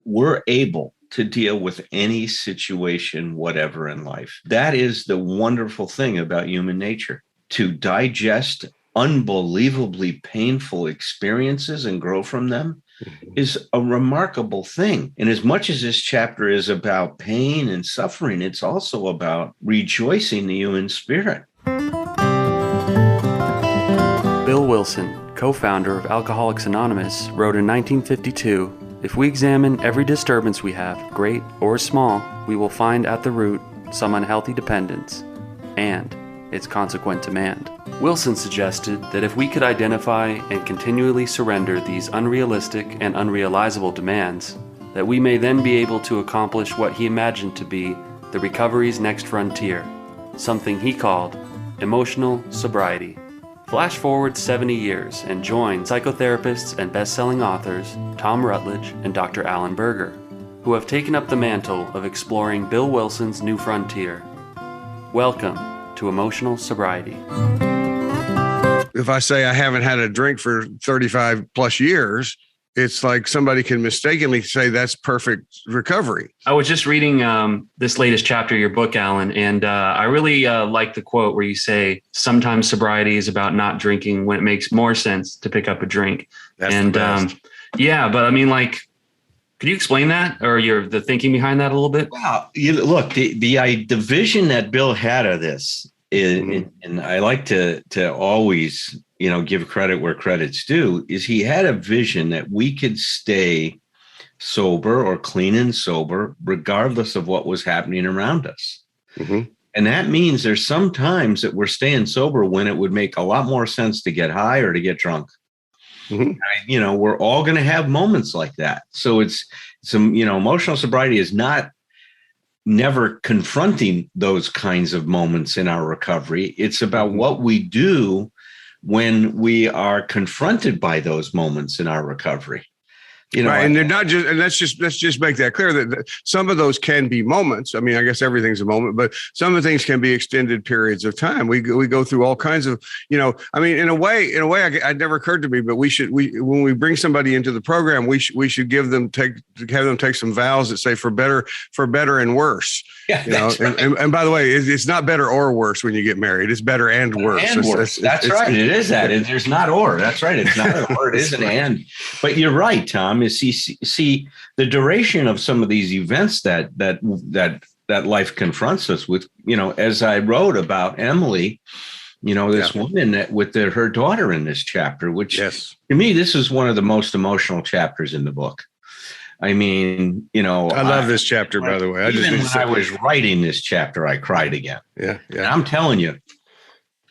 we're able to deal with any situation, whatever in life. That is the wonderful thing about human nature, to digest unbelievably painful experiences and grow from them is a remarkable thing. And as much as this chapter is about pain and suffering, it's also about rejoicing the human spirit. Bill Wilson, co-founder of Alcoholics Anonymous, wrote in 1952, "If we examine every disturbance we have, great or small, we will find at the root some unhealthy dependence and its consequent demand." Wilson suggested that if we could identify and continually surrender these unrealistic and unrealizable demands, that we may then be able to accomplish what he imagined to be the recovery's next frontier, something he called emotional sobriety. Flash forward 70 years and join psychotherapists and best-selling authors Tom Rutledge and Dr. Alan Berger, who have taken up the mantle of exploring Bill Wilson's new frontier. Welcome to Emotional Sobriety. If I say I haven't had a drink for 35 plus years, it's like somebody can mistakenly say that's perfect recovery. I was just reading this latest chapter of your book, Alan, and I really like the quote where you say, sometimes sobriety is about not drinking when it makes more sense to pick up a drink. That's the best. Yeah, but I mean, like, could you explain that or the thinking behind that a little bit? Well, look, the vision that Bill had of this, and I like to always, give credit where credit's due, is he had a vision that we could stay sober or clean and sober regardless of what was happening around us. Mm-hmm. And that means there's some times that we're staying sober when it would make a lot more sense to get high or to get drunk. Mm-hmm. We're all going to have moments like that. So it's some, emotional sobriety is never confronting those kinds of moments in our recovery. It's about what we do when we are confronted by those moments in our recovery. Right. And they're not just, and let's just make that clear that some of those can be moments. I mean, I guess everything's a moment, but some of the things can be extended periods of time. We go through all kinds of, in a way, it never occurred to me, but when we bring somebody into the program, we should have them take some vows that say for better and worse. Yeah, and by the way, it's not better or worse when you get married. It's better and worse. That's right. It is that. There's not or. That's right. It's not an or. It is an and. But you're right, Tom. Is see the duration of some of these events that life confronts us with. As I wrote about Emily, this woman that with her daughter in this chapter, which to me, this is one of the most emotional chapters in the book. I mean, I love this chapter, by the way. When I was writing this chapter, I cried again. Yeah. And I'm telling you,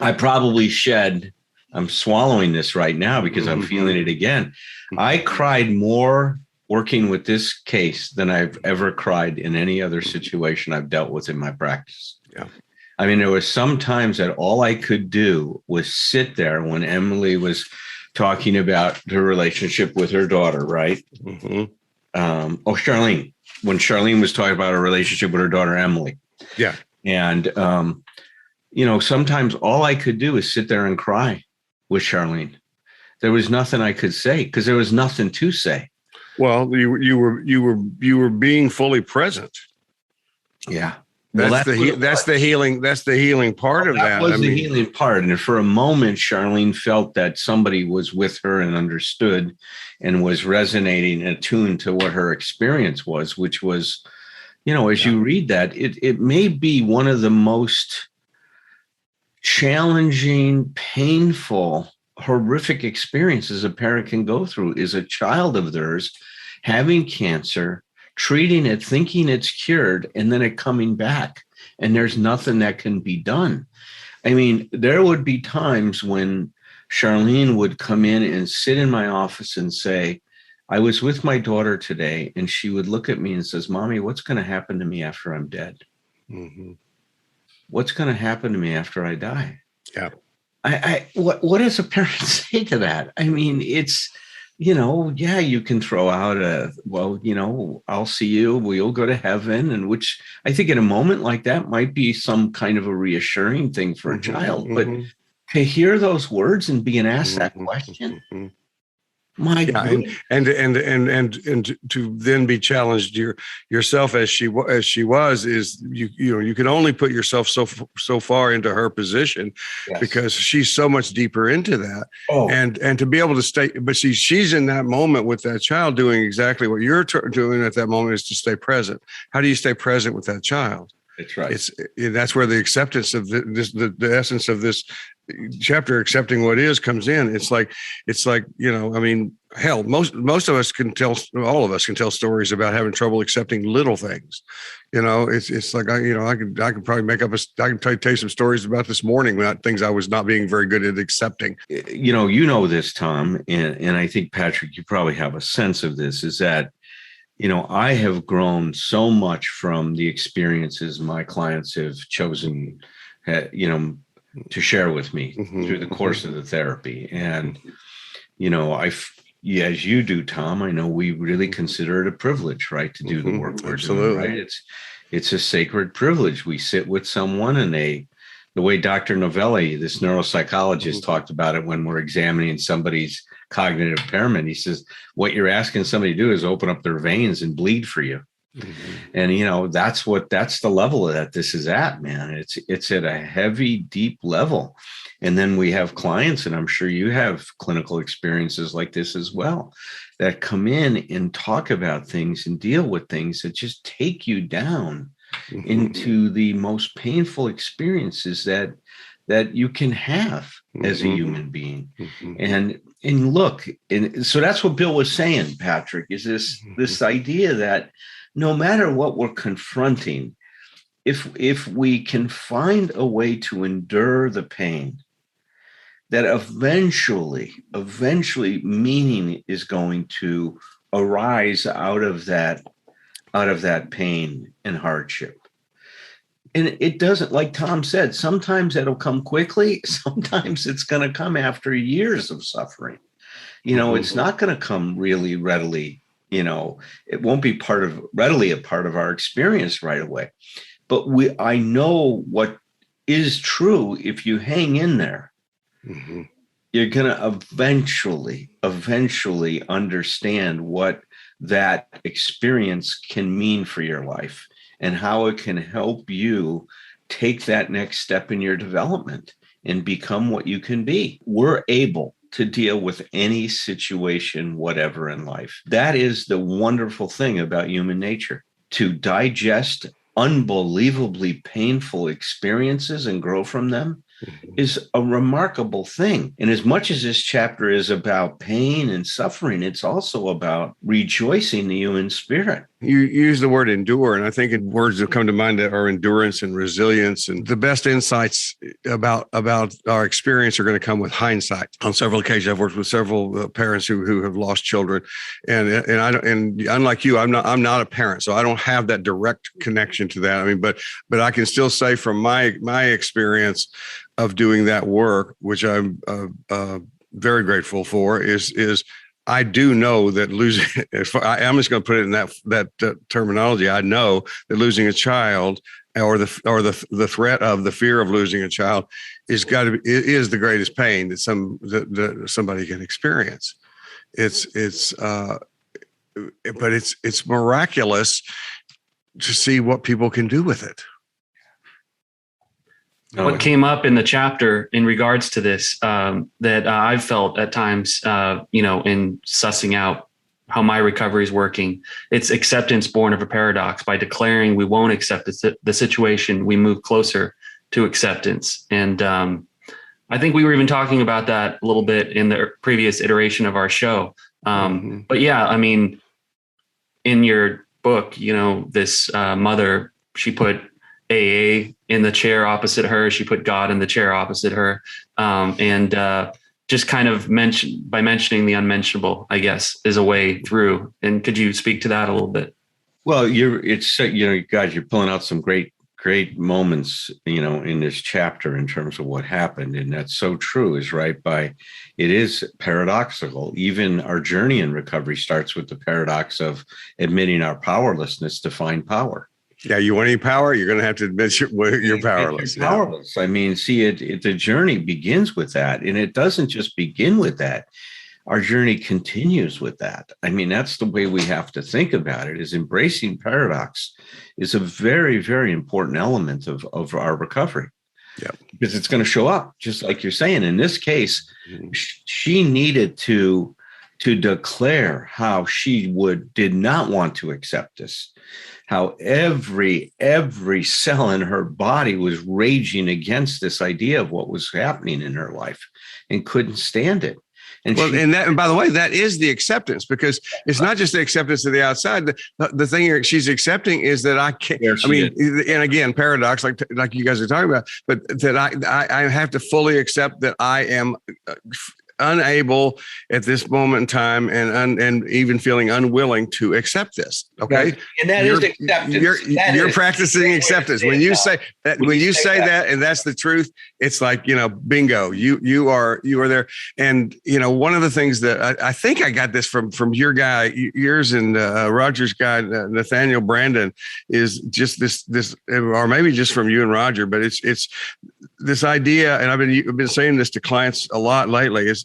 I probably I'm swallowing this right now because I'm feeling it again. I cried more working with this case than I've ever cried in any other situation I've dealt with in my practice. Yeah. I mean, there was some times that all I could do was sit there when Emily was talking about her relationship with her daughter, right? Mm-hmm. Charlene, when Charlene was talking about her relationship with her daughter, Emily. Yeah. And, sometimes all I could do is sit there and cry with Charlene. There was nothing I could say because there was nothing to say. Well, you were being fully present. Yeah. That's the healing part of that. That was the healing part. And for a moment, Charlene felt that somebody was with her and understood and was resonating and attuned to what her experience was, which was, as you read that, it may be one of the most challenging, painful, horrific experiences a parent can go through is a child of theirs having cancer, treating it, thinking it's cured, and then it coming back. And there's nothing that can be done. I mean, there would be times when Charlene would come in and sit in my office and say, I was with my daughter today, and she would look at me and says, Mommy, what's going to happen to me after I'm dead? Mm-hmm. What's going to happen to me after I die? Yeah. What does a parent say to that? I mean, it's, you can throw out I'll see you, we'll go to heaven. And which I think in a moment like that might be some kind of a reassuring thing for a child. But to hear those words and being asked that question, My Yeah, goodness. and to then be challenged yourself as she was is you can only put yourself so far into her position Yes. because she's so much deeper into that, Oh, and to be able to stay, but she's in that moment with that child doing exactly what you're doing at that moment is to stay present. How do you stay present with that child? that's right. That's where the acceptance of the essence of this chapter, accepting what is, comes in. It's like I mean, hell, most of us can tell, all of us can tell stories about having trouble accepting little things. It's like I could probably I can tell you some stories about this morning about things I was not being very good at accepting. This, Tom, and I think, Patrick, you probably have a sense of this, is that I have grown so much from the experiences my clients have chosen, to share with me through the course of the therapy. And, as you do, Tom, I know we really consider it a privilege, right, to do the work we're doing, right? It's a sacred privilege. We sit with someone and the way Dr. Novelli, this neuropsychologist, talked about it when we're examining somebody's cognitive impairment. He says, what you're asking somebody to do is open up their veins and bleed for you. And, that's the level that this is at, man. It's at a heavy, deep level. And then we have clients, and I'm sure you have clinical experiences like this as well, that come in and talk about things and deal with things that just take you down into the most painful experiences that you can have as a human being. And look, and so that's what Bill was saying, Patrick, is this idea that no matter what we're confronting, if we can find a way to endure the pain, that eventually meaning is going to arise out of that pain and hardship. And it doesn't, like Tom said, sometimes it'll come quickly. Sometimes it's going to come after years of suffering. It's not going to come really readily. It won't be readily a part of our experience right away. But I know what is true. If you hang in there, you're going to eventually understand what that experience can mean for your life and how it can help you take that next step in your development and become what you can be. We're able to deal with any situation, whatever, in life. That is the wonderful thing about human nature, to digest unbelievably painful experiences and grow from them is a remarkable thing. And as much as this chapter is about pain and suffering, it's also about rejoicing the human spirit. You use the word endure, and I think words that come to mind are endurance and resilience. And the best insights about our experience are going to come with hindsight. On several occasions, I've worked with several parents who have lost children, and unlike you, I'm not a parent, so I don't have that direct connection to that. I mean, but I can still say from my experience of doing that work, which I'm very grateful for, is I do know that losing, I'm just going to put it in that terminology. I know that losing a child or the threat of the fear of losing a child is the greatest pain that somebody can experience. But it's miraculous to see what people can do with it. What came up in the chapter in regards to this that I've felt at times, in sussing out how my recovery is working, it's acceptance born of a paradox. By declaring we won't accept the situation, we move closer to acceptance. And I think we were even talking about that a little bit in the previous iteration of our show. But yeah, I mean, in your book, this mother, she put AA in the chair opposite her. She put God in the chair opposite her. And just kind of mentioning the unmentionable, I guess, is a way through. And could you speak to that a little bit? Well, guys, you're pulling out some great moments, in this chapter in terms of what happened. And that's so true, it is paradoxical. Even our journey in recovery starts with the paradox of admitting our powerlessness to find power. Yeah, you want any power, you're going to have to admit you're powerless. You're powerless. I mean, see, the journey begins with that. And it doesn't just begin with that. our journey continues with that. I mean, that's the way we have to think about it, is embracing paradox is a very, very important element of our recovery. Yeah. Because it's going to show up, just like you're saying. In this case, she needed to declare how she did not want to accept this, how every cell in her body was raging against this idea of what was happening in her life and couldn't stand it. And and by the way, that is the acceptance, because it's not just the acceptance of the outside. The thing she's accepting is that I can't. I mean, and again, paradox, like you guys are talking about, but that I have to fully accept that I am unable at this moment in time, and even feeling unwilling to accept this. Okay, and that is acceptance. You're practicing acceptance when you say that. When you say that, and that's the truth. It's like, bingo. You are there. And one of the things that I think I got this from your guy, yours and Roger's guy, Nathaniel Brandon, is just this, or maybe just from you and Roger, but it's this idea, and I've been saying this to clients a lot lately, is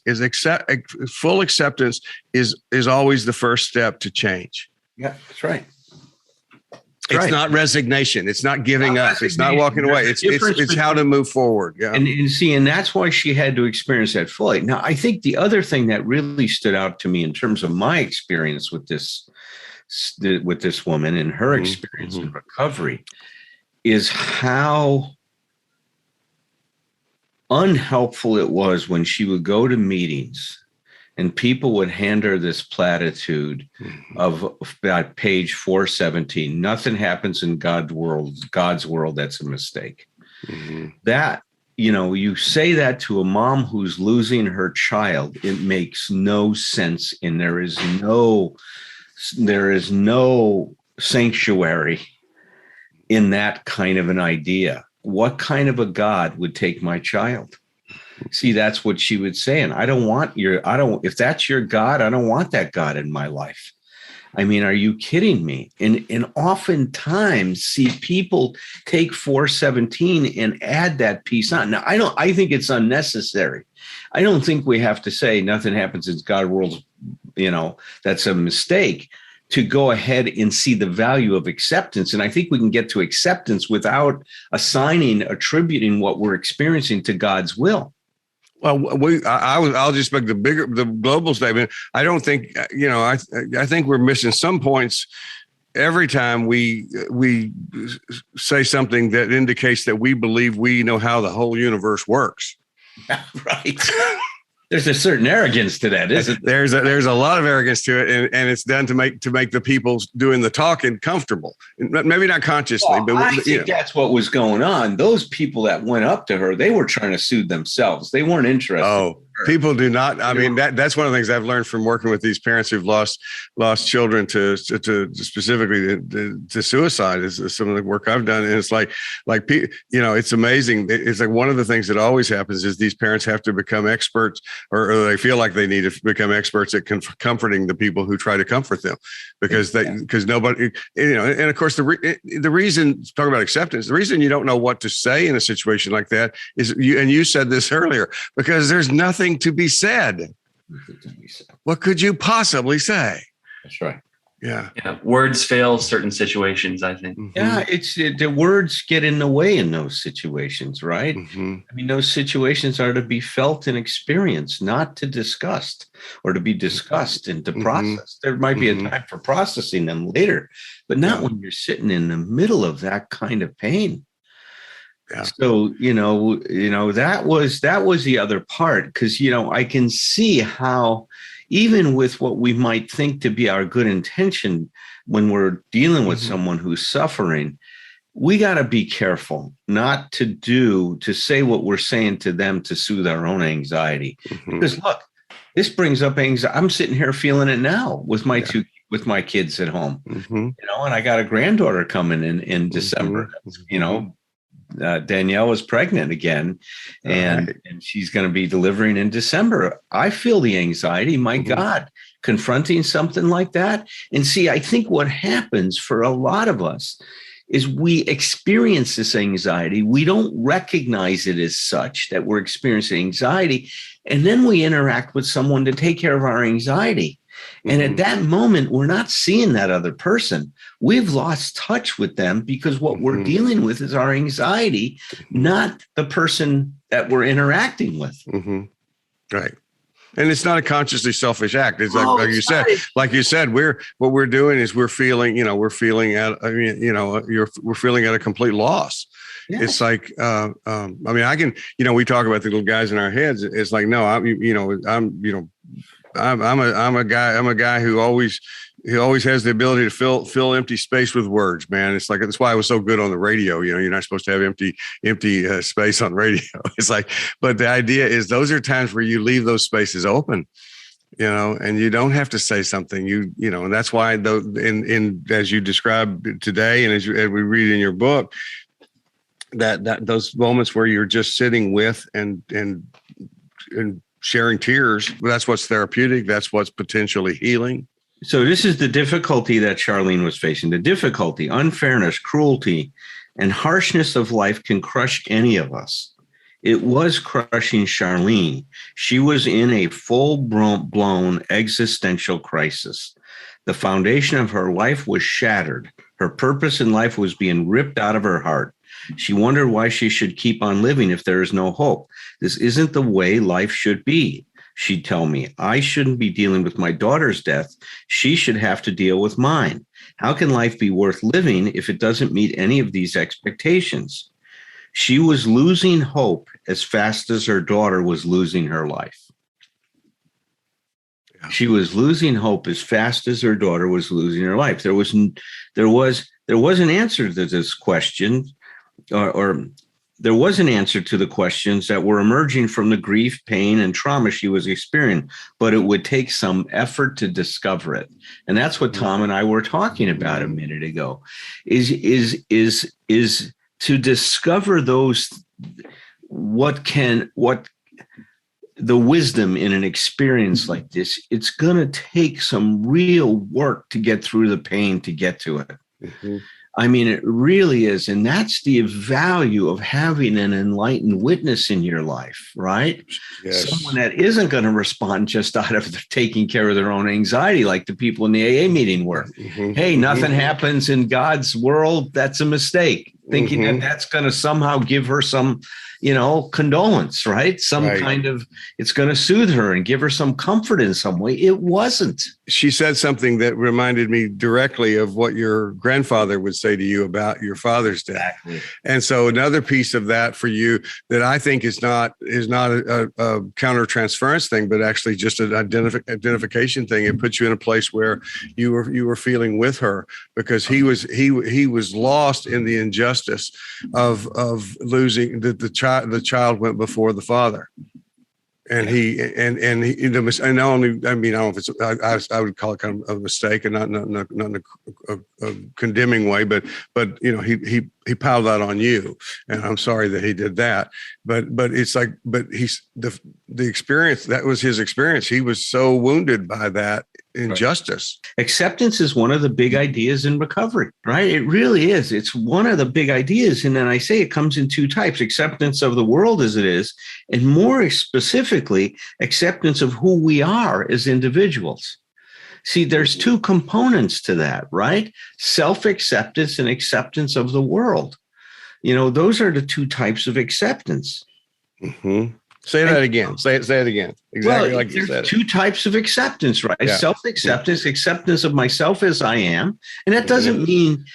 full acceptance is always the first step to change. Yeah, that's right. It's not resignation. It's not giving up. It's not walking away. It's how to move forward. Yeah. And that's why she had to experience that fully. Now, I think the other thing that really stood out to me in terms of my experience with this woman and her experience in recovery is how unhelpful it was when she would go to meetings and people would hand her this platitude of about page 417. Nothing happens in God's world, that's a mistake. That, you say that to a mom who's losing her child, it makes no sense. And there is no sanctuary in that kind of an idea. What kind of a God would take my child? See, that's what she would say. And if that's your God, I don't want that God in my life. I mean, are you kidding me? And oftentimes see people take 417 and add that piece on. Now, I think it's unnecessary. I don't think we have to say nothing happens in God's world, that's a mistake, to go ahead and see the value of acceptance. And I think we can get to acceptance without attributing what we're experiencing to God's will. Well, I'll just make the global statement. I don't think, I think we're missing some points every time we say something that indicates that we believe we know how the whole universe works. Right. There's a certain arrogance to that, isn't there? There's a lot of arrogance to it, and it's done to make the people doing the talking comfortable. Maybe not consciously, but I think that's what was going on. Those people that went up to her, they were trying to soothe themselves. They weren't interested. Oh, people do not. I mean, that's one of the things I've learned from working with these parents who've lost children to specifically to suicide. Is some of the work I've done, and it's like it's amazing. It's like one of the things that always happens is these parents have to become experts, or they feel like they need to become experts at comforting the people who try to comfort them, because nobody, and of course the reason, talking about acceptance, the reason you don't know what to say in a situation like that is you said this earlier, because there's nothing to be said. What could you possibly say? That's right. Yeah. Words fail certain situations, I think. Yeah, the words get in the way in those situations, right? I mean, those situations are to be felt and experienced, not to discussed or to be discussed and to process. There might be a time for processing them later, but not when you're sitting in the middle of that kind of pain. Yeah. So, that was the other part, because, I can see how, even with what we might think to be our good intention, when we're dealing with someone who's suffering, we got to be careful not to say what we're saying to them to soothe our own anxiety. Because look, this brings up anxiety. I'm sitting here feeling it now with my with my kids at home, and I got a granddaughter coming in December, Danielle is pregnant again, and she's going to be delivering in December. I feel the anxiety, my God, confronting something like that. And see, I think what happens for a lot of us is we experience this anxiety. We don't recognize it as such that we're experiencing anxiety. And then we interact with someone to take care of our anxiety. And at that moment, we're not seeing that other person. We've lost touch with them because what we're dealing with is our anxiety, not the person that we're interacting with. Right. And it's not a consciously selfish act. It's like you said, what we're doing is we're feeling at a complete loss. Yeah. It's like, I mean, we talk about the little guys in our heads. It's like, no, I'm a guy who always has the ability to fill empty space with words, man. It's like, that's why I was so good on the radio. You're not supposed to have empty space on radio. It's like, but the idea is those are times where you leave those spaces open, and you don't have to say something, and that's why as you described today, and as we read in your book, that those moments where you're just sitting with and sharing tears, that's what's therapeutic. That's what's potentially healing. So this is the difficulty that Charlene was facing. The difficulty, unfairness, cruelty, and harshness of life can crush any of us. It was crushing Charlene. She was in a full-blown existential crisis. The foundation of her life was shattered. Her purpose in life was being ripped out of her heart. She wondered why she should keep on living if there is no hope. This isn't the way life should be. She'd tell me, I shouldn't be dealing with my daughter's death. She should have to deal with mine. How can life be worth living if it doesn't meet any of these expectations? She was losing hope as fast as her daughter was losing her life. She was losing hope as fast as her daughter was losing her life. There was an answer to this question, or there was an answer to the questions that were emerging from the grief, pain, and trauma she was experiencing, but it would take some effort to discover it. And that's what Tom and I were talking about a minute ago, is to discover what the wisdom in an experience like this. It's going to take some real work to get through the pain to get to it. I mean, it really is. And that's the value of having an enlightened witness in your life, right? Yes. Someone that isn't going to respond just out of taking care of their own anxiety, like the people in the AA meeting were. Hey, nothing happens in God's world. That's a mistake. Thinking that that's going to somehow give her some, condolence, right? Kind of, it's going to soothe her and give her some comfort in some way. It wasn't. She said something that reminded me directly of what your grandfather would say to you about your father's death. Exactly. And so another piece of that for you that I think is not a countertransference thing, but actually just an identification thing. It puts you in a place where you were feeling with her, because he was lost in the injustice of losing the child went before the father. And he I don't know if it's, I would call it kind of a mistake, and not in a condemning way, but he piled that on you, and I'm sorry that he did that. But it's like, he's the experience, that was his experience. He was so wounded by that injustice. Right. Acceptance is one of the big ideas in recovery, right? It really is. It's one of the big ideas. And then I say it comes in two types: acceptance of the world as it is, and more specifically, acceptance of who we are as individuals. See, there's two components to that, right? Self-acceptance and acceptance of the world. Those are the two types of acceptance. Say that again. Say it again. Exactly like you said. Two types of acceptance, right? Yeah. Self-acceptance, acceptance of myself as I am. And that doesn't mean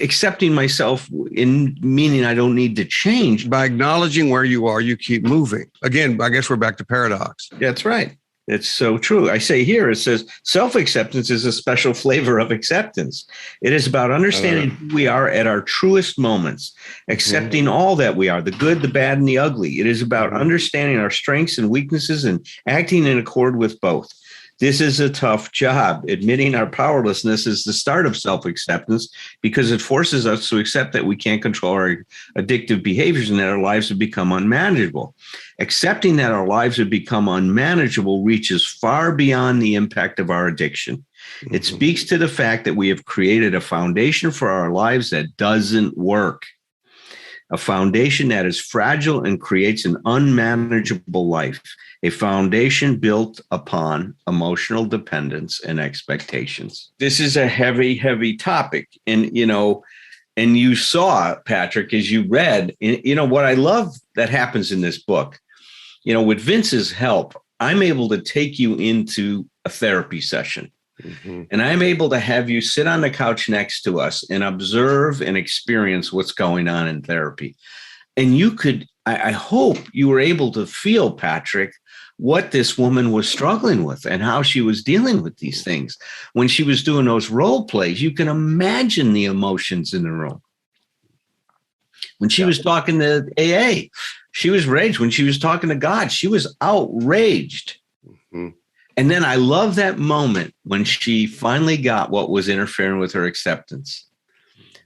accepting myself in meaning I don't need to change. By acknowledging where you are, you keep moving. Again, I guess we're back to paradox. That's right. It's so true. I say here, it says self-acceptance is a special flavor of acceptance. It is about understanding who we are at our truest moments, accepting all that we are, the good, the bad, and the ugly. It is about understanding our strengths and weaknesses and acting in accord with both. This is a tough job. Admitting our powerlessness is the start of self-acceptance, because it forces us to accept that we can't control our addictive behaviors and that our lives have become unmanageable. Accepting that our lives have become unmanageable reaches far beyond the impact of our addiction. It speaks to the fact that we have created a foundation for our lives that doesn't work, a foundation that is fragile and creates an unmanageable life, a foundation built upon emotional dependence and expectations. This is a heavy, heavy topic. And, and you saw, Patrick, as you read, what I love that happens in this book, with Vince's help, I'm able to take you into a therapy session. Mm-hmm. And I'm able to have you sit on the couch next to us and observe and experience what's going on in therapy. And you could, I hope you were able to feel, Patrick, what this woman was struggling with and how she was dealing with these things. When she was doing those role plays, you can imagine the emotions in the room. When she was talking to AA, she was raged. When she was talking to God, she was outraged. Mm-hmm. And then I love that moment when she finally got what was interfering with her acceptance.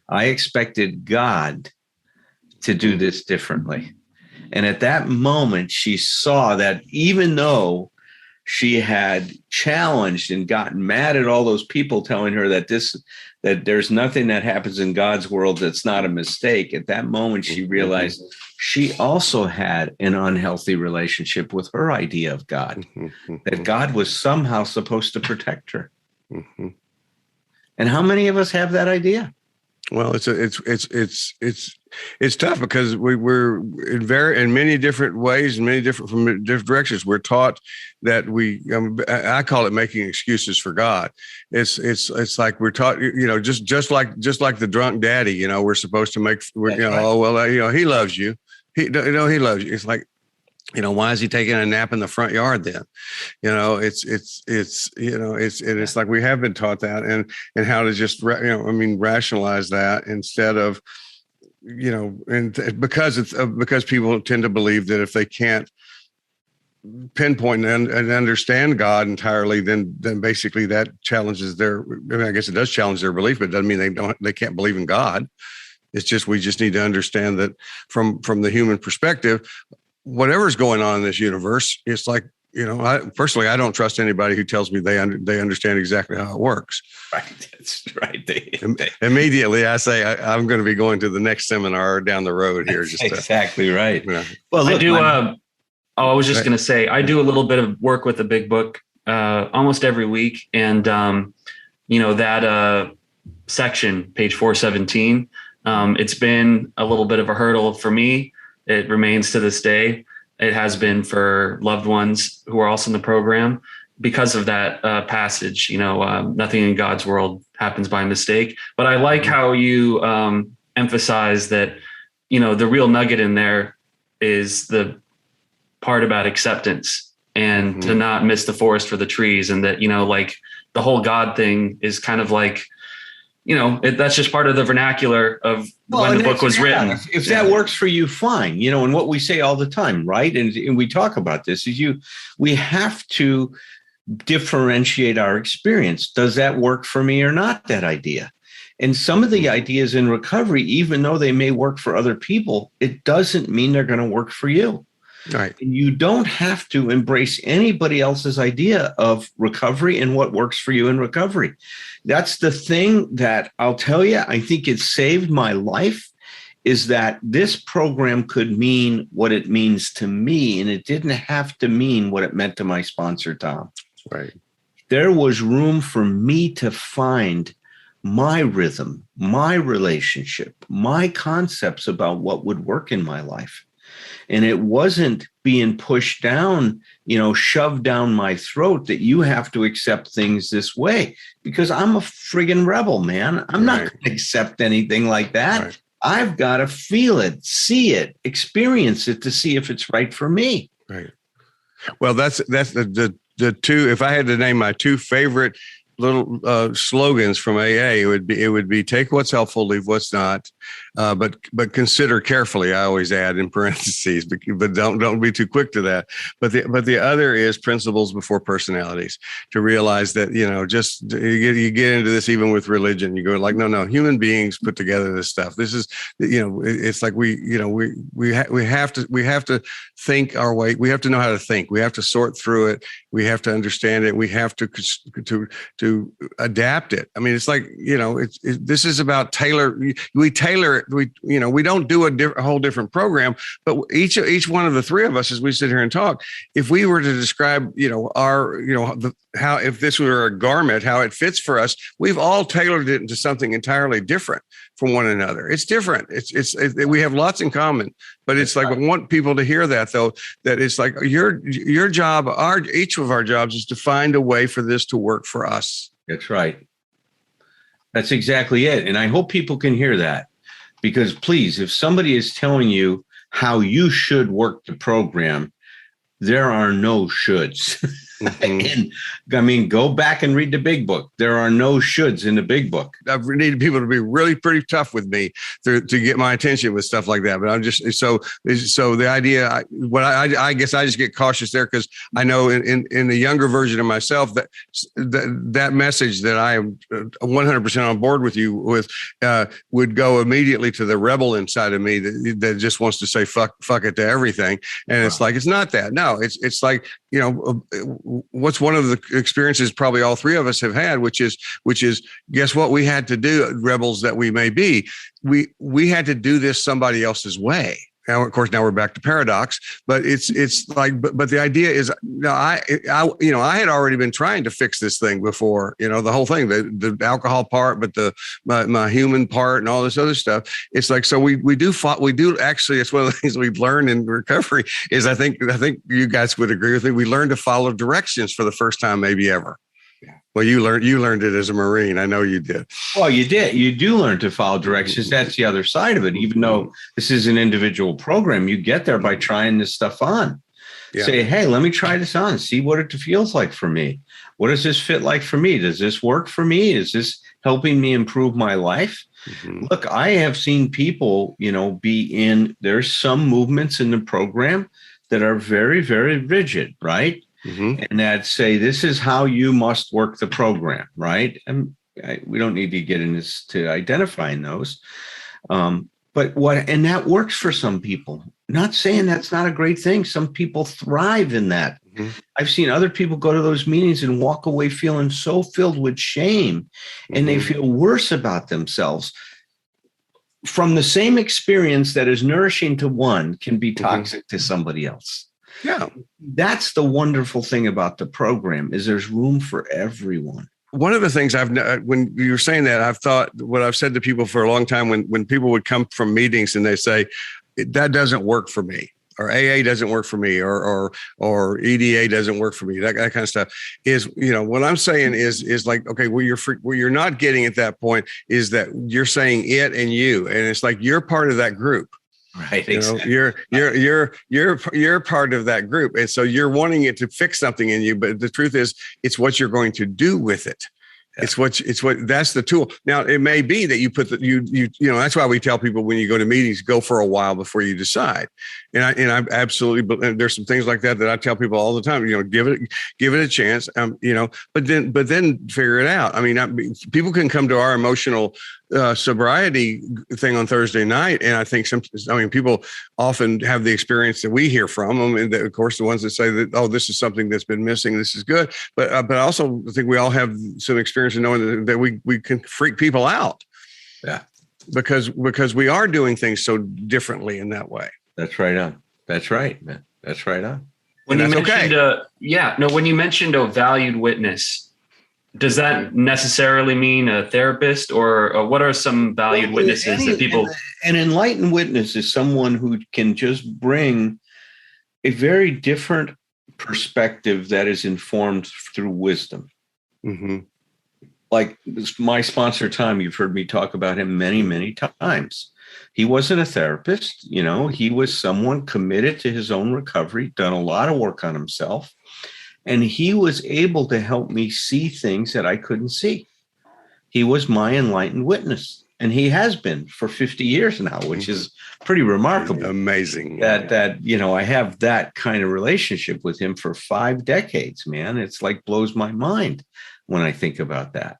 I expected God to do this differently. And at that moment, she saw that even though she had challenged and gotten mad at all those people telling her that there's nothing that happens in God's world that's not a mistake, at that moment, she realized she also had an unhealthy relationship with her idea of God, that God was somehow supposed to protect her. Mm-hmm. And how many of us have that idea? Well, it's tough because we're in many different ways and from different directions. We're taught that I call it making excuses for God. It's like we're taught, just like the drunk daddy, we're supposed to make, right. Oh, well, he loves you. He loves you. It's like, why is he taking a nap in the front yard then? It's like we have been taught that and how to just, rationalize that instead of, and because people tend to believe that if they can't pinpoint and understand God entirely, then basically that challenges I guess it does challenge their belief, but it doesn't mean they can't believe in God. It's just, we just need to understand that from the human perspective, whatever's going on in this universe, it's like, I personally, I don't trust anybody who tells me they understand exactly how it works. Right. That's right. Immediately I say, I'm going to be going to the next seminar down the road here. That's exactly right. Well, look, I was just going to say, I do a little bit of work with the Big Book almost every week. And, that section, page 417, it's been a little bit of a hurdle for me. It remains to this day. It has been for loved ones who are also in the program because of that passage. Nothing in God's world happens by mistake. But I like how you emphasize that, the real nugget in there is the part about acceptance and to not miss the forest for the trees. And that, like the whole God thing is kind of like, that's just part of the vernacular of when the book was written. If that works for you, fine. And what we say all the time, right? And we talk about this is we have to differentiate our experience. Does that work for me or not? That idea. And some of the ideas in recovery, even though they may work for other people, it doesn't mean they're going to work for you. Right. And you don't have to embrace anybody else's idea of recovery and what works for you in recovery. That's the thing that I'll tell you, I think it saved my life, is that this program could mean what it means to me, and it didn't have to mean what it meant to my sponsor, Tom. Right. There was room for me to find my rhythm, my relationship, my concepts about what would work in my life. And it wasn't being pushed down, shoved down my throat that you have to accept things this way, because I'm a friggin' rebel, man. I'm not going to accept anything like that. Right. I've got to feel it, see it, experience it to see if it's right for me. Right. Well, that's the two, if I had to name my two favorite little slogans from AA, it would be take what's helpful, leave what's not. but consider carefully. I always add in parentheses, but don't be too quick to that. But the other is principles before personalities. To realize that, just you get into this even with religion. You go like, no, human beings put together this stuff. This is, it's like we have to think our way. We have to know how to think. We have to sort through it. We have to understand it. We have to adapt it. I mean, it's like, this is about we tailor it. We don't do a whole different program, but each one of the three of us, as we sit here and talk, if we were to describe, how, if this were a garment, how it fits for us, we've all tailored it into something entirely different from one another. It's different. We have lots in common, but it's like, I want people to hear that though, that it's like your job, each of our jobs is to find a way for this to work for us. That's right. That's exactly it. And I hope people can hear that, because please, if somebody is telling you how you should work the program, there are no shoulds. Mm-hmm. And I mean, go back and read the big book. There are no shoulds in the big book. I've needed people to be really pretty tough with me to get my attention with stuff like that. But I'm just so the idea. I guess I just get cautious there, because I know in the younger version of myself that message that I am 100% on board with you with would go immediately to the rebel inside of me that just wants to say fuck it to everything. And it's like, it's not that. No, it's like, what's one of the experiences probably all three of us have had, which is guess what we had to do, rebels that we may be, we had to do this somebody else's way. Now, of course, now we're back to paradox, but it's like, but the idea is, I had already been trying to fix this thing before, the whole thing, the alcohol part, but my human part and all this other stuff. It's like, so we do actually, it's one of the things we've learned in recovery is I think you guys would agree with me. We learned to follow directions for the first time, maybe ever. Well, you learned it as a Marine. I know you did. Well, you did. You do learn to follow directions. That's the other side of it. Even though this is an individual program, you get there by trying this stuff on. Yeah. Say, hey, let me try this on. See what it feels like for me. What does this fit like for me? Does this work for me? Is this helping me improve my life? Mm-hmm. Look, I have seen people, there's some movements in the program that are very, very rigid, right? Mm-hmm. And that say, this is how you must work the program, right? And we don't need to get into identifying those. And that works for some people. Not saying that's not a great thing. Some people thrive in that. Mm-hmm. I've seen other people go to those meetings and walk away feeling so filled with shame, and they feel worse about themselves. From the same experience that is nourishing to one can be toxic to somebody else. Yeah. That's the wonderful thing about the program, is there's room for everyone. One of the things when you were saying that, I've thought what I've said to people for a long time, when people would come from meetings and they say, that doesn't work for me, or AA doesn't work for me, or EDA doesn't work for me, that kind of stuff, is, what I'm saying is like, okay, where you're not getting at that point is that you're saying it and you, and it's like, you're part of that group. Right. Exactly. You're part of that group. And so you're wanting it to fix something in you, but the truth is it's what you're going to do with it. Yeah. That's the tool. Now, it may be that you put that's why we tell people when you go to meetings, go for a while before you decide. And I absolutely, there's some things like that I tell people all the time, give it a chance, but then figure it out. I mean, people can come to our emotional sobriety thing on Thursday night. And I think people often have the experience that we hear from them. And of course, the ones that say that, oh, this is something that's been missing, this is good. But I also think we all have some experience in knowing that we can freak people out. Yeah. Because we are doing things so differently in that way. That's right on. That's right, man. That's right on. When you mentioned a valued witness, does that necessarily mean a therapist, or what are some valued witnesses that people? An enlightened witness is someone who can just bring a very different perspective that is informed through wisdom. Mm-hmm. Like my sponsor, Tom, you've heard me talk about him many, many times. He wasn't a therapist, he was someone committed to his own recovery, done a lot of work on himself. And he was able to help me see things that I couldn't see. He was my enlightened witness. And he has been for 50 years now, which is pretty remarkable. Amazing. That I have that kind of relationship with him for 5 decades, man. It's like blows my mind when I think about that.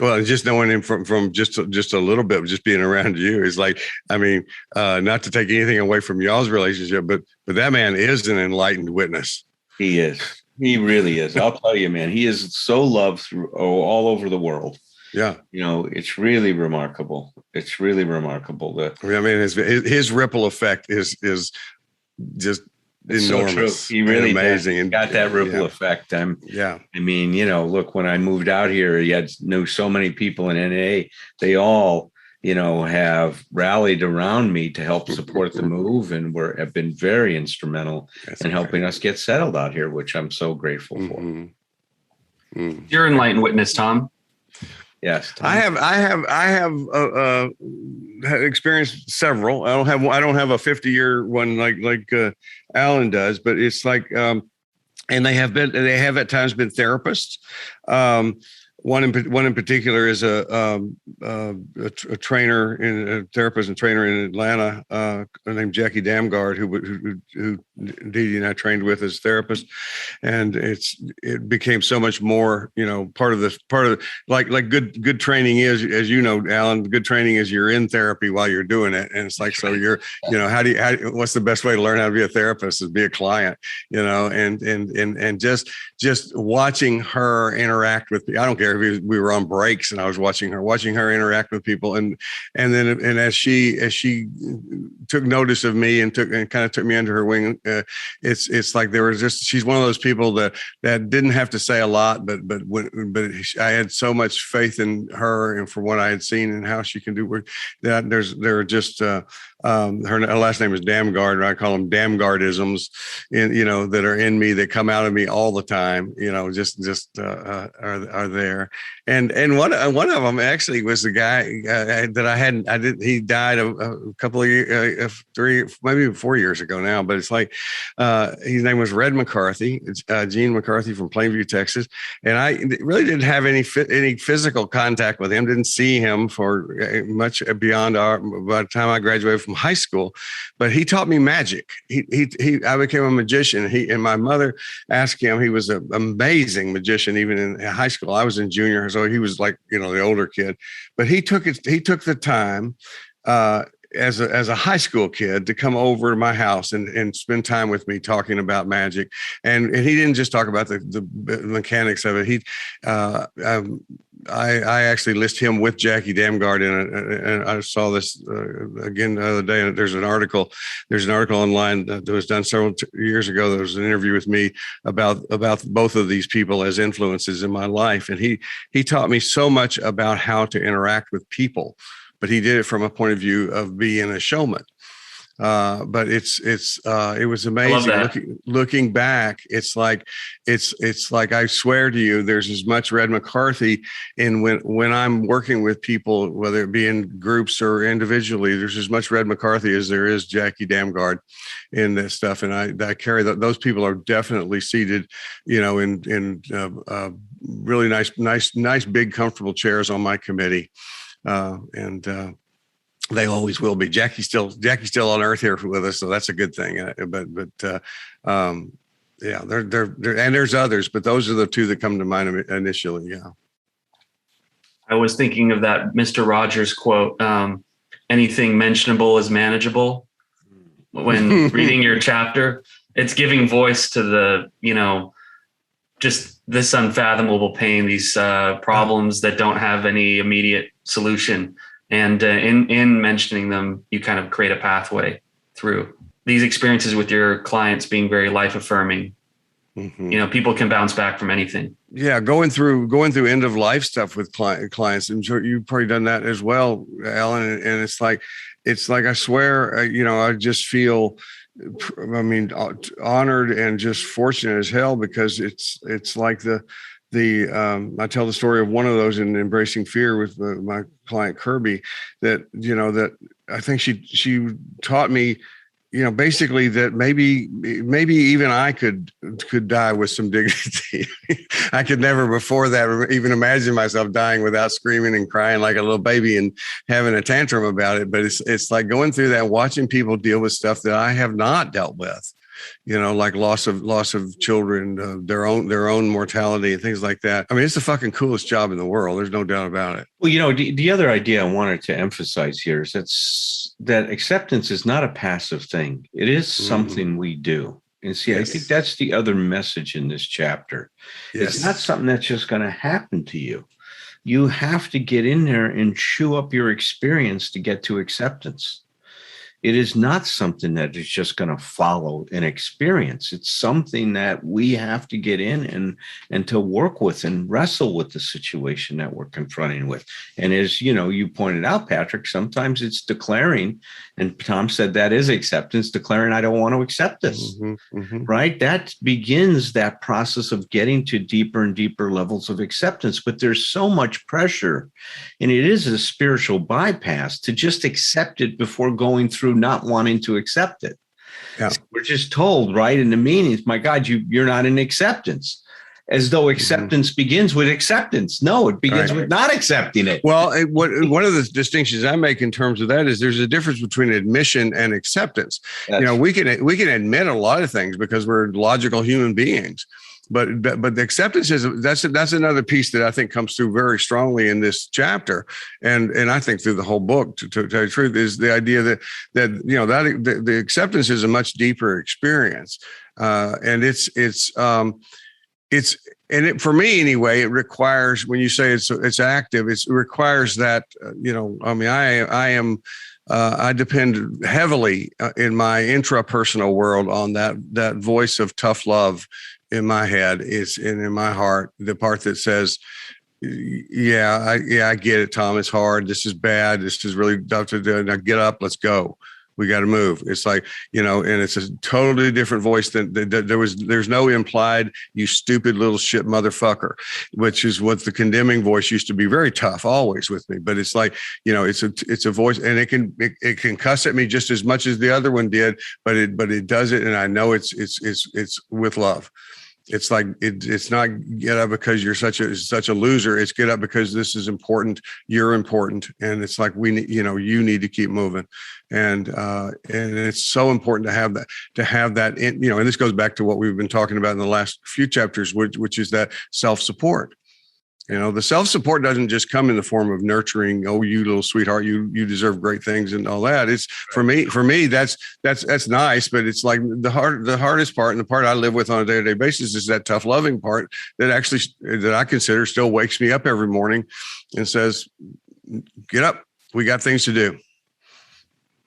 Well, just knowing him from just a little bit, just being around you is like, I mean, not to take anything away from y'all's relationship, but that man is an enlightened witness. He is. He really is. I'll tell you, man, he is so loved through all over the world. Yeah. It's really remarkable. It's really remarkable. I mean, his ripple effect is just enormous. So he really amazing and got that ripple effect. I mean, look, when I moved out here, you knew so many people in NA. They all, have rallied around me to help support the move, and have been very instrumental in helping us get settled out here, which I'm so grateful for. You're an enlightened witness, Tom. Yes, Tom. I have experienced several. I don't have a 50-year one like Alan does, but it's like, and they have at times been therapists. One in particular is a trainer, a therapist and trainer in Atlanta, named Jackie Damgard, who Dee and I trained with as therapist, and it became so much more, part of like good training is, as you know, Alan, good training is you're in therapy while you're doing it, and it's like, so you're, what's the best way to learn how to be a therapist is be a client, and just watching her interact with me. I don't care if we were on breaks and I was watching her interact with people, and as she took notice of me and kind of took me under her wing, it's like she's one of those people that didn't have to say a lot, but I had so much faith in her and for what I had seen and how she can do work, that there are just her last name is Damgard, and I call them Damgardisms, that are in me, that come out of me all the time, are there. And one of them actually was the guy that he died a couple of years, 3, maybe 4 years ago now, but it's like, his name was Red McCarthy. It's Gene McCarthy from Plainview, Texas. And I really didn't have any physical contact with him, didn't see him for much beyond by the time I graduated from high school, but he taught me magic. I became a magician. And my mother asked him, he was an amazing magician, even in high school. I was in junior, so he was like, the older kid, but he took the time, as a high school kid, to come over to my house and spend time with me talking about magic. And he didn't just talk about the mechanics of it. I actually list him with Jackie Damgard and I saw this again the other day. And there's an article online that was done several years ago. There was an interview with me about both of these people as influences in my life. And he taught me so much about how to interact with people, but he did it from a point of view of being a showman. But it was amazing looking back. It's like I swear to you, there's as much Red McCarthy in when I'm working with people, whether it be in groups or individually, there's as much Red McCarthy as there is Jackie Damgard in this stuff. And I carry that. Those people are definitely seated, in really nice, big, comfortable chairs on my committee. They always will be. Jackie's still on earth here with us, so that's a good thing. They're and there's others, but those are the two that come to mind initially. Yeah. I was thinking of that Mr. Rogers quote, anything mentionable is manageable. When reading your chapter, it's giving voice to the, just this unfathomable pain, these problems that don't have any immediate solution. And in mentioning them, you kind of create a pathway through these experiences with your clients being very life affirming. Mm-hmm. People can bounce back from anything. Yeah, going through end of life stuff with clients. I'm sure you've probably done that as well, Alan. And it's like I swear, I just feel, honored and just fortunate as hell, because it's like I tell the story of one of those in Embracing Fear with my client Kirby, that I think she taught me, basically that maybe even I could die with some dignity. I could never before that even imagine myself dying without screaming and crying like a little baby and having a tantrum about it. But it's like going through that, watching people deal with stuff that I have not dealt with, like loss of children, their own mortality and things like that. I mean, it's the fucking coolest job in the world. There's no doubt about it. Well, the other idea I wanted to emphasize here is that acceptance is not a passive thing. It is something we do. And see, yes. I think that's the other message in this chapter. Yes. It's not something that's just going to happen to you. You have to get in there and chew up your experience to get to acceptance. It is not something that is just going to follow an experience. It's something that we have to get in and to work with and wrestle with the situation that we're confronting with. And as you pointed out, Patrick, sometimes it's declaring, and Tom said that is acceptance, declaring I don't want to accept this, right? That begins that process of getting to deeper and deeper levels of acceptance. But there's so much pressure, and it is a spiritual bypass to just accept it before going through not wanting to accept it. Yeah. We're just told, right, in the meanings, my God, you're not in acceptance, as though acceptance begins with acceptance. No, it begins with not accepting it. Well, one of the distinctions I make in terms of that is there's a difference between admission and acceptance. We can admit a lot of things because we're logical human beings. But the acceptance that's another piece that I think comes through very strongly in this chapter, and I think through the whole book. To tell you the truth, is the idea that the acceptance is a much deeper experience, and for me anyway, it requires, when you say it's active, it requires that I depend heavily in my intrapersonal world on that voice of tough love in my head, and in my heart, the part that says, I get it, Tom. It's hard. This is bad. This is really tough to do. Now get up. Let's go. We got to move. It's like, and it's a totally different voice than there's no implied, you stupid little shit motherfucker, which is what the condemning voice used to be, very tough always with me. But it's like, it's a voice, and it can cuss at me just as much as the other one did, but it does it. And I know it's with love. It's like, it's not get up because you're such a loser. It's get up because this is important. You're important. And it's like, you need to keep moving. And it's so important to have that in, and this goes back to what we've been talking about in the last few chapters, which is that self-support. The self-support doesn't just come in the form of nurturing. Oh, you little sweetheart, you deserve great things and all that. It's for me, that's nice, but it's like the hardest part, and the part I live with on a day-to-day basis is that tough, loving part that I consider still wakes me up every morning and says, get up. We got things to do.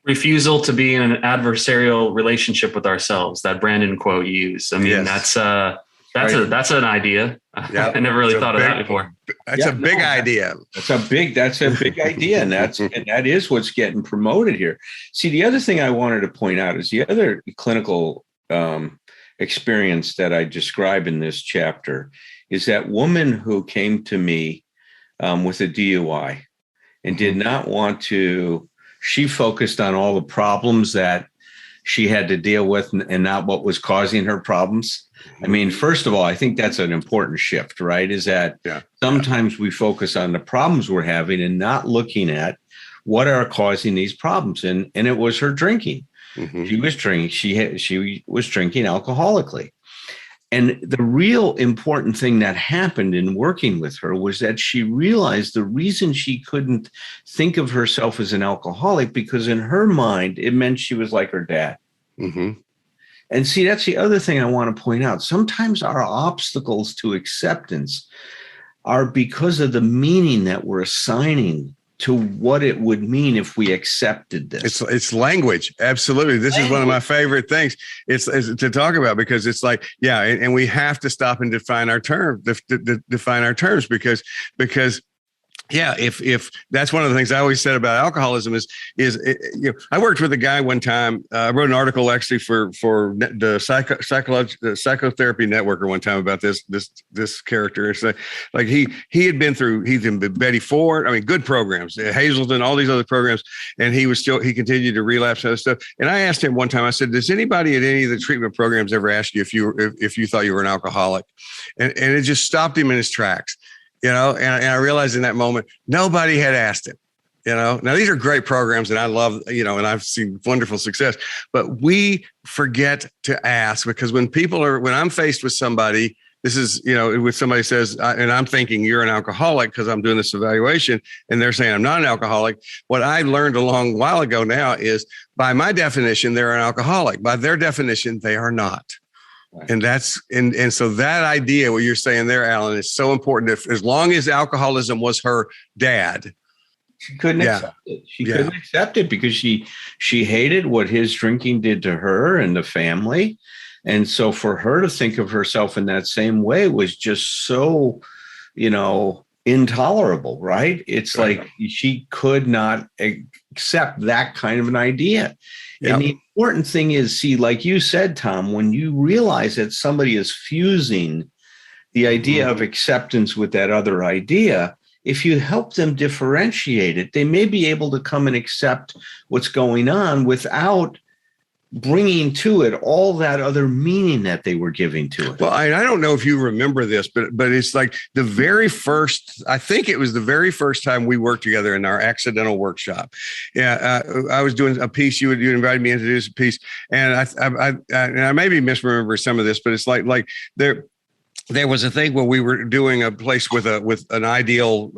Refusal to be in an adversarial relationship with ourselves, that Brandon quote you used. I mean, yes. That's an idea. Yeah. I never really thought of that before. That's a big idea. That's a big idea. And that is what's getting promoted here. See, the other thing I wanted to point out is the other clinical experience that I describe in this chapter is that woman who came to me with a DUI and did not want to, she focused on all the problems that she had to deal with and not what was causing her problems. I mean, first of all, I think that's an important shift, right? Is that sometimes we focus on the problems we're having and not looking at what are causing these problems. And it was her drinking. Mm-hmm. She was drinking. She was drinking alcoholically. And the real important thing that happened in working with her was that she realized the reason she couldn't think of herself as an alcoholic, because in her mind, it meant she was like her dad. Mm-hmm. And see, that's the other thing I want to point out. Sometimes our obstacles to acceptance are because of the meaning that we're assigning to what it would mean if we accepted this. It's language. Absolutely. This is one of my favorite things it's to talk about, because it's like, and we have to stop and define our terms, define our terms because yeah, if that's one of the things I always said about alcoholism is I worked with a guy one time. I wrote an article actually for the psychotherapy networker one time about this character. It's like he's in Betty Ford. I mean, good programs, Hazelden, all these other programs, and he continued to relapse and other stuff. And I asked him one time. I said, "Does anybody at any of the treatment programs ever ask you if you thought you were an alcoholic?" And it just stopped him in his tracks. And I realized in that moment, nobody had asked him, now these are great programs and I love, and I've seen wonderful success, but we forget to ask because when I'm faced with somebody, this is, when somebody says, and I'm thinking you're an alcoholic because I'm doing this evaluation and they're saying I'm not an alcoholic. What I learned a long while ago now is by my definition, they're an alcoholic. By their definition, they are not. And and so that idea, what you're saying there, Alan, is so important. As long as alcoholism was her dad, she couldn't accept it. She couldn't accept it because she hated what his drinking did to her and the family. And so for her to think of herself in that same way was just so, intolerable, right? It's like she could not accept that kind of an idea. Yep. And the important thing is, like you said, Tom, when you realize that somebody is fusing the idea of acceptance with that other idea, if you help them differentiate it, they may be able to come and accept what's going on without bringing to it all that other meaning that they were giving to it. Well, I don't know if you remember this, but it's like I think it was the very first time we worked together in our accidental workshop. Yeah, I was doing a piece. You invited me in to do this piece, and I maybe misremember some of this, but it's like there was a thing where we were doing a place with an ideal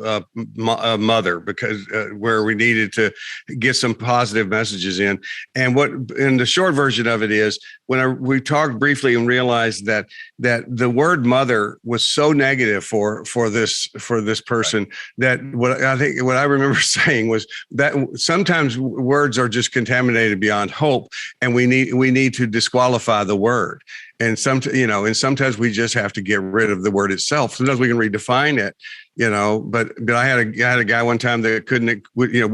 mother because where we needed to get some positive messages in. And the short version of it is we talked briefly and realized that the word mother was so negative for this person that what I remember saying was that sometimes words are just contaminated beyond hope, and we need to disqualify the word. And sometimes we just have to get rid of the word itself. Sometimes we can redefine it, but I had a guy one time that couldn't,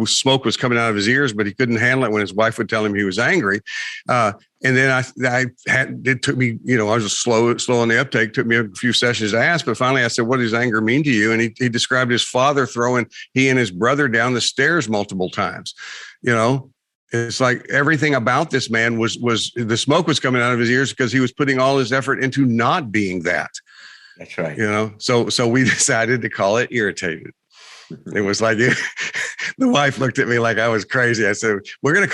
smoke was coming out of his ears, but he couldn't handle it when his wife would tell him he was angry. And then it took me, I was just slow on the uptake. It took me a few sessions to ask, but finally I said, "What does anger mean to you?" And he described his father throwing he and his brother down the stairs multiple times, It's like everything about this man was the smoke was coming out of his ears because he was putting all his effort into not being that. That's right. So we decided to call it irritated. It was like the wife looked at me like I was crazy. I said,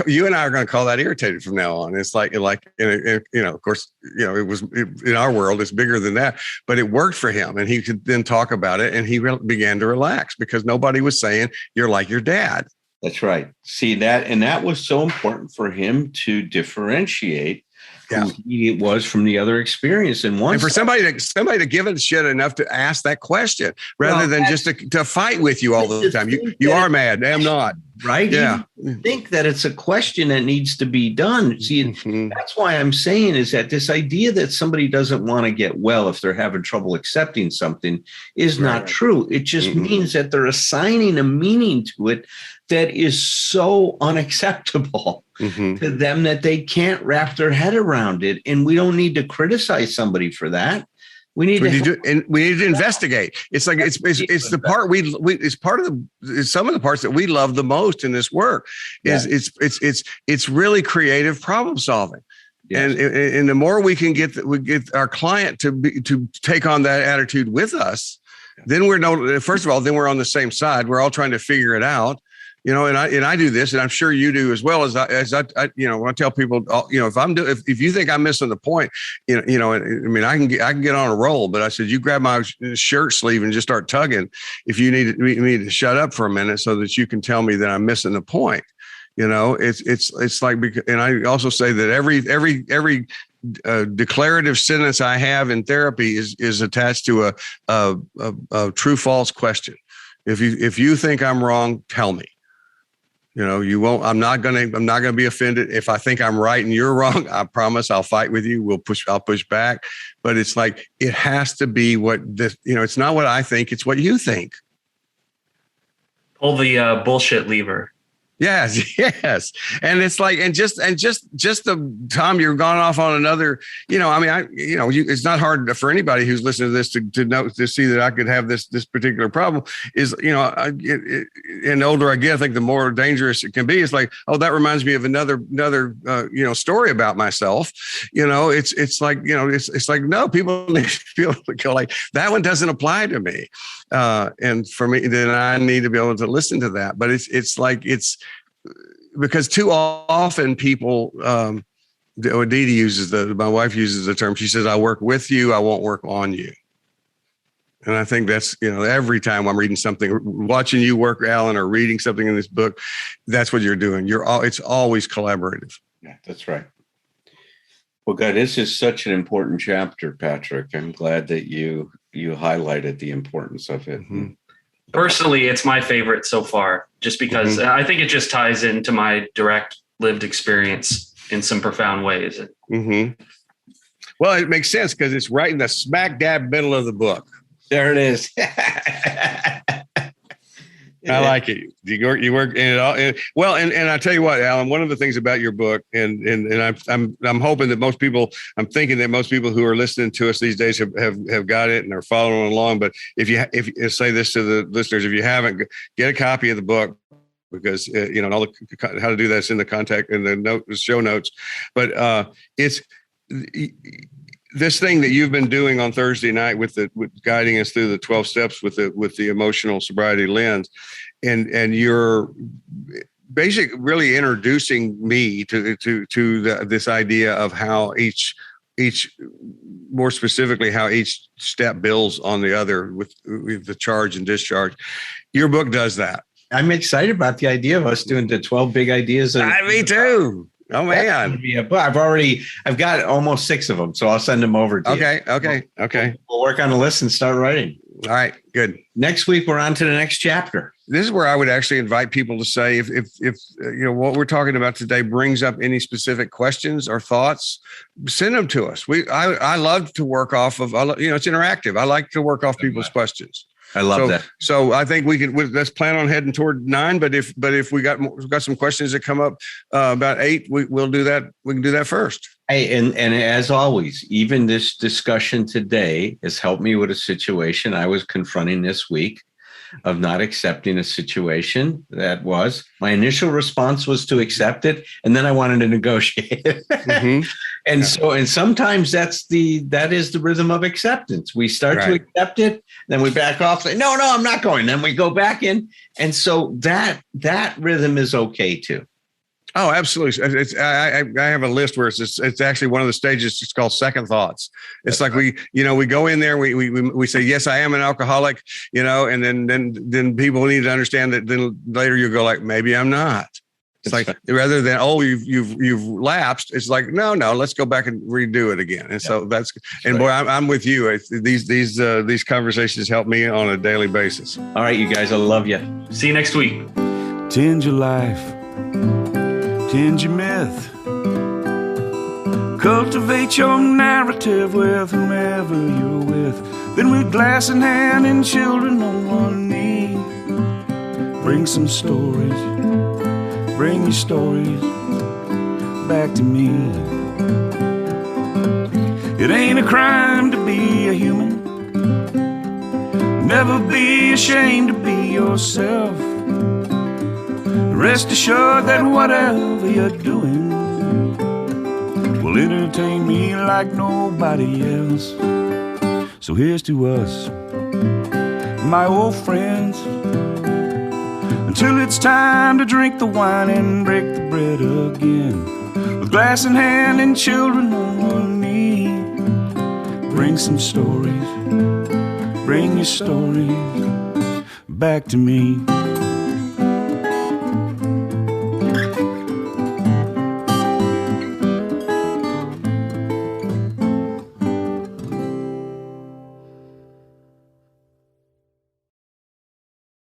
you and I are going to call that irritated from now on. It's like, of course, it was in our world, it's bigger than that, but it worked for him. And he could then talk about it and he began to relax because nobody was saying you're like your dad. That's right. See that, and that was so important for him to differentiate who he was from the other experience. And for somebody to give a shit enough to ask that question rather than just to fight with you all the time. You are mad. I'm not. Right? Yeah. You think that it's a question that needs to be done. See, that's why I'm saying is that this idea that somebody doesn't want to get well if they're having trouble accepting something is not true. It just means that they're assigning a meaning to it that is so unacceptable to them that they can't wrap their head around it. And we don't need to criticize somebody for that. We need to investigate. It's like it's the part it's part of some of the parts that we love the most in this work is it's really creative problem solving. Yes. And the more we can get our client to take on that attitude with us, then we're on the same side. We're all trying to figure it out. And I do this, and I'm sure you do as well. As I when I tell people, if you think I'm missing the point, I can get on a roll. But I said, you grab my shirt sleeve and just start tugging. If you need me to shut up for a minute so that you can tell me that I'm missing the point. It's like, and I also say that every declarative sentence I have in therapy is attached to a true false question. If you think I'm wrong, tell me. You won't. I'm not gonna be offended if I think I'm right and you're wrong. I promise I'll fight with you. I'll push back. But it's like it has to be what this. It's not what I think. It's what you think. Pull the bullshit lever. Yes, yes. And it's like, and just the time you're gone off on another, I mean, it's not hard for anybody who's listening to this to know, to see that I could have this particular problem is, and the older I get, I think the more dangerous it can be. It's like, oh, that reminds me of another story about myself. It's like, it's like, no, people need to feel like that one doesn't apply to me. And for me, then I need to be able to listen to that. But it's like, it's because too often people, Dee my wife uses the term, she says, I work with you, I won't work on you. And I think that's, every time I'm reading something, watching you work, Alan, or reading something in this book, that's what you're doing. It's always collaborative. Yeah, that's right. Well, God, this is such an important chapter, Patrick. I'm glad that you highlighted the importance of it. Mm-hmm. Personally, it's my favorite so far, just because I think it just ties into my direct lived experience in some profound ways. Mm-hmm. Well, it makes sense because it's right in the smack dab middle of the book. There it is. I like it. You work in it all. Well, and I tell you what, Alan, one of the things about your book, and I'm hoping that most people, I'm thinking that most people who are listening to us these days have got it and are following along. But if you say this to the listeners, if you haven't, get a copy of the book, because and all the how to do that's in the contact and the show notes. But it's this thing that you've been doing on Thursday night with guiding us through the 12 steps with the emotional sobriety lens, and you're basically really introducing me to this idea of how each more specifically how each step builds on the other with the charge and discharge. Your book does that. I'm excited about the idea of us doing the 12 big ideas. Me too. Oh man! I've got almost 6 of them, so I'll send them over to you. Okay. We'll work on the list and start writing. All right, good. Next week we're on to the next chapter. This is where I would actually invite people to say if what we're talking about today brings up any specific questions or thoughts, send them to us. I love to work off of it's interactive. I like to work off people's questions. I love that. So I think let's plan on heading toward 9. But if we got some questions that come up about 8, we'll do that. We can do that first. Hey, and as always, even this discussion today has helped me with a situation I was confronting this week of not accepting a situation that was my initial response was to accept it, and then I wanted to negotiate. Mm-hmm. And sometimes that is the rhythm of acceptance. We start to accept it, then we back off, say, no, I'm not going. Then we go back in. And so that rhythm is okay too. Oh, absolutely. I have a list where it's actually one of the stages. It's called second thoughts. It's like we go in there, we say, yes, I am an alcoholic, and then people need to understand that then later you go like, maybe I'm not. It's like, rather than, oh, you've lapsed. It's like, no, let's go back and redo it again. And so that's, and boy, I'm with you. These conversations help me on a daily basis. All right, you guys, I love you. See you next week. Tend your life. Tend your myth. Cultivate your narrative with whomever you're with. Then with glass in hand and children on one knee, bring some stories. Bring your stories back to me. It ain't a crime to be a human. Never be ashamed to be yourself. Rest assured that whatever you're doing will entertain me like nobody else. So here's to us, my old friends, until it's time to drink the wine and break the bread again. With glass in hand and children on one knee, bring some stories, bring your stories back to me.